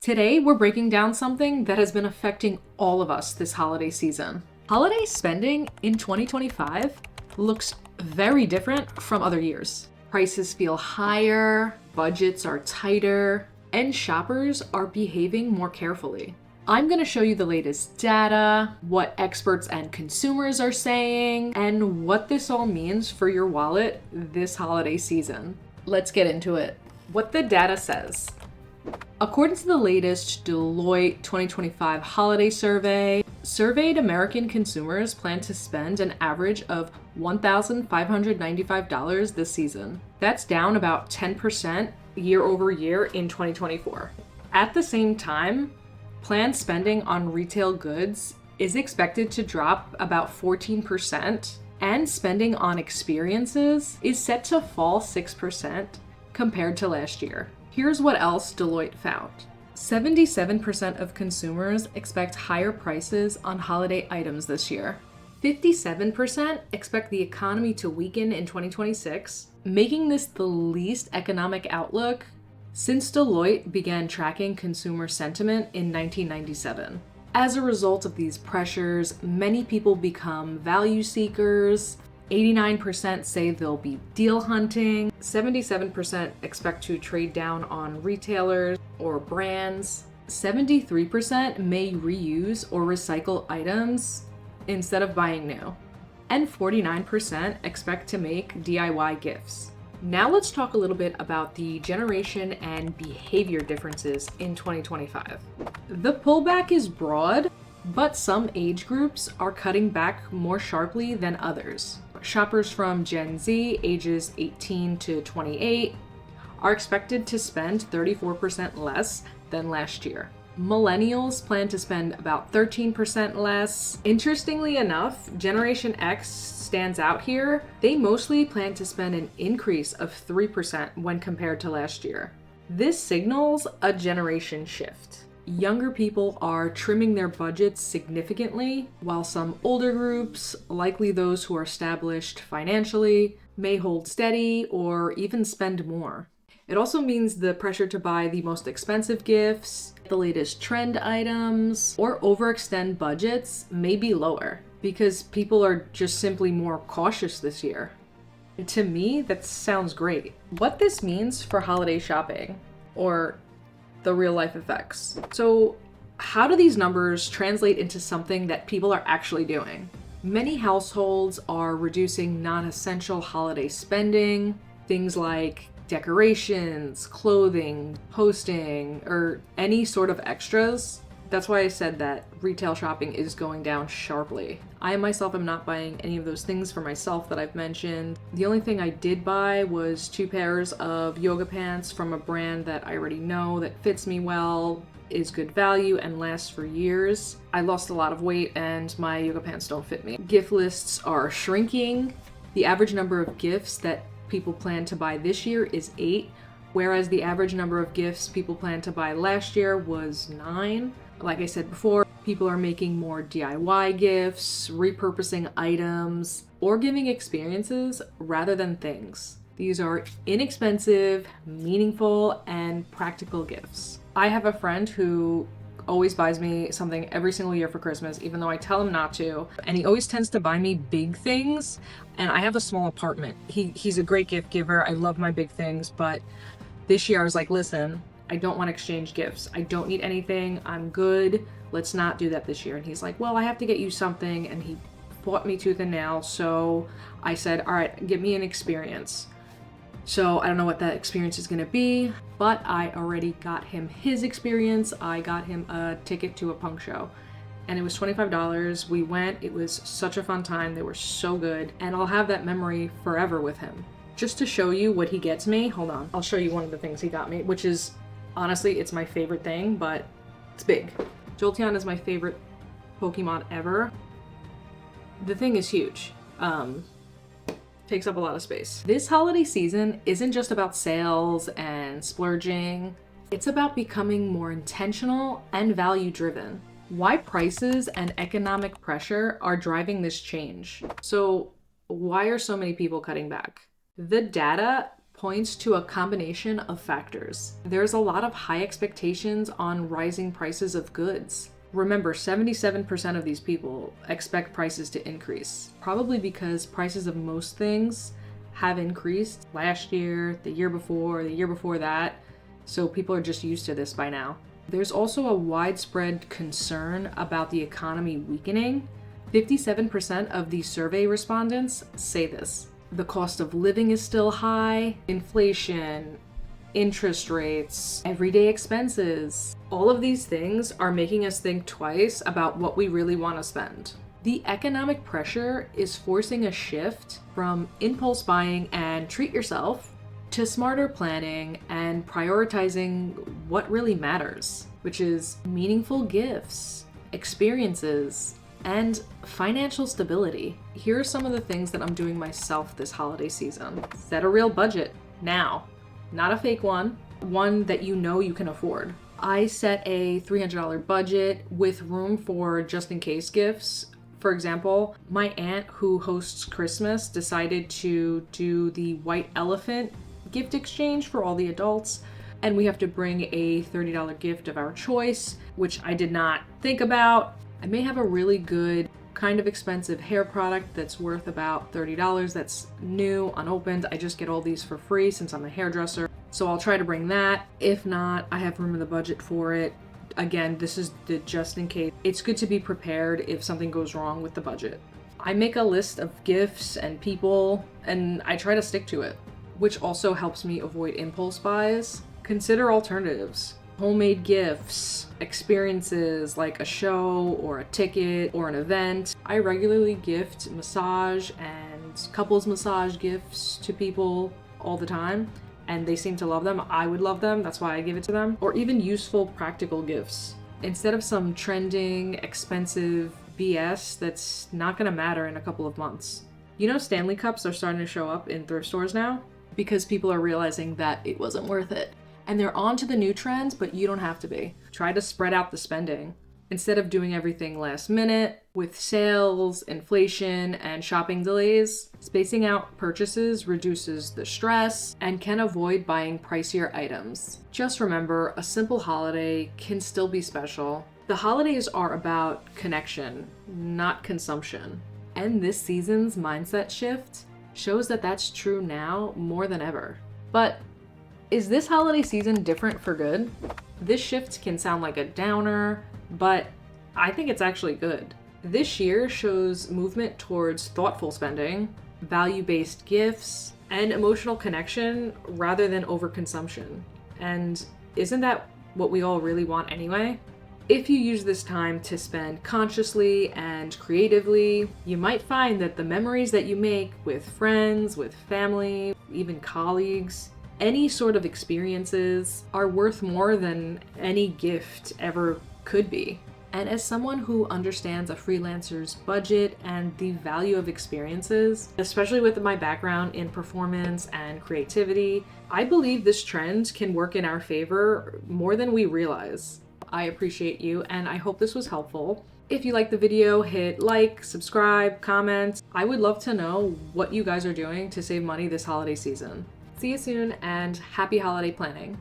Today, we're breaking down something that has been affecting all of us this holiday season. Holiday spending in 2025 looks very different from other years. Prices feel higher, budgets are tighter, and shoppers are behaving more carefully. I'm going to show you the latest data, what experts and consumers are saying, and what this all means for your wallet this holiday season. Let's get into it. What the data says. According to the latest Deloitte 2025 holiday survey, surveyed American consumers plan to spend an average of $1,595 this season. That's down about 10% year over year in 2024. At the same time, planned spending on retail goods is expected to drop about 14%, and spending on experiences is set to fall 6% compared to last year. Here's what else Deloitte found. 77% of consumers expect higher prices on holiday items this year. 57% expect the economy to weaken in 2026, making this the least economic outlook since Deloitte began tracking consumer sentiment in 1997. As a result of these pressures, many people become value seekers. 89% say they'll be deal hunting. 77% expect to trade down on retailers or brands. 73% may reuse or recycle items instead of buying new. And 49% expect to make DIY gifts. Now let's talk a little bit about the generation and behavior differences in 2025. The pullback is broad, but some age groups are cutting back more sharply than others. Shoppers from Gen Z, ages 18 to 28, are expected to spend 34% less than last year. Millennials plan to spend about 13% less. Interestingly enough, Generation X stands out here. They mostly plan to spend an increase of 3% when compared to last year. This signals a generation shift. Younger people are trimming their budgets significantly, while some older groups, likely those who are established financially, may hold steady or even spend more. It also means the pressure to buy the most expensive gifts, the latest trend items, or overextend budgets may be lower because people are just simply more cautious this year. To me, that sounds great. What this means for holiday shopping, or the real life effects. So how do these numbers translate into something that people are actually doing? Many households are reducing non-essential holiday spending, things like decorations, clothing, hosting, or any sort of extras. That's why I said that retail shopping is going down sharply. I myself am not buying any of those things for myself that I've mentioned. The only thing I did buy was 2 pairs of yoga pants from a brand that I already know that fits me well, is good value, and lasts for years. I lost a lot of weight and my yoga pants don't fit me. Gift lists are shrinking. The average number of gifts that people plan to buy this year is 8, whereas the average number of gifts people planned to buy last year was 9. Like I said before, people are making more DIY gifts, repurposing items, or giving experiences rather than things. These are inexpensive, meaningful, and practical gifts. I have a friend who always buys me something every single year for Christmas, even though I tell him not to. And he always tends to buy me big things. And I have a small apartment. He's a great gift giver. I love my big things. But this year I was like, listen, I don't want to exchange gifts. I don't need anything. I'm good. Let's not do that this year. And he's like, well, I have to get you something. And he fought me tooth and nail. So I said, all right, give me an experience. So I don't know what that experience is going to be, but I already got him his experience. I got him a ticket to a punk show and it was $25. We went. It was such a fun time. They were so good. And I'll have that memory forever with him. Just to show you what he gets me, hold on. I'll show you one of the things he got me, which is, honestly, it's my favorite thing, but it's big. Jolteon is my favorite Pokemon ever. The thing is huge. Takes up a lot of space. This holiday season isn't just about sales and splurging. It's about becoming more intentional and value-driven. Why prices and economic pressure are driving this change. So why are so many people cutting back? The data points to a combination of factors. There's a lot of high expectations on rising prices of goods. Remember, 77% of these people expect prices to increase, probably because prices of most things have increased last year, the year before that, so people are just used to this by now. There's also a widespread concern about the economy weakening. 57% of the survey respondents say this. The cost of living is still high, inflation, interest rates, everyday expenses. All of these things are making us think twice about what we really want to spend. The economic pressure is forcing a shift from impulse buying and treat yourself to smarter planning and prioritizing what really matters, which is meaningful gifts, experiences, and financial stability. Here are some of the things that I'm doing myself this holiday season. Set a real budget now, not a fake one that you know you can afford. I set a $300 budget with room for just in case gifts. For example, my aunt who hosts Christmas decided to do the white elephant gift exchange for all the adults, and we have to bring a $30 gift of our choice, which I did not think about. I may have a really good, kind of expensive hair product that's worth about $30 that's new, unopened. I just get all these for free since I'm a hairdresser, so I'll try to bring that. If not, I have room in the budget for it. Again, this is the just in case. It's good to be prepared if something goes wrong with the budget. I make a list of gifts and people, and I try to stick to it, which also helps me avoid impulse buys. Consider alternatives. Homemade gifts, experiences like a show or a ticket or an event. I regularly gift massage and couples massage gifts to people all the time, and they seem to love them. I would love them, that's why I give it to them. Or even useful, practical gifts. Instead of some trending, expensive BS that's not gonna matter in a couple of months. You know, Stanley Cups are starting to show up in thrift stores now because people are realizing that it wasn't worth it. And they're on to the new trends, but you don't have to be. Try to spread out the spending. Instead of doing everything last minute with sales, inflation, and shopping delays, spacing out purchases reduces the stress and can avoid buying pricier items. Just remember, a simple holiday can still be special. The holidays are about connection, not consumption. And this season's mindset shift shows that that's true now more than ever. But is this holiday season different for good? This shift can sound like a downer, but I think it's actually good. This year shows movement towards thoughtful spending, value-based gifts, and emotional connection rather than overconsumption. And isn't that what we all really want anyway? If you use this time to spend consciously and creatively, you might find that the memories that you make with friends, with family, even colleagues, any sort of experiences are worth more than any gift ever could be. And as someone who understands a freelancer's budget and the value of experiences, especially with my background in performance and creativity, I believe this trend can work in our favor more than we realize. I appreciate you, and I hope this was helpful. If you liked the video, hit like, subscribe, comment. I would love to know what you guys are doing to save money this holiday season. See you soon, and happy holiday planning.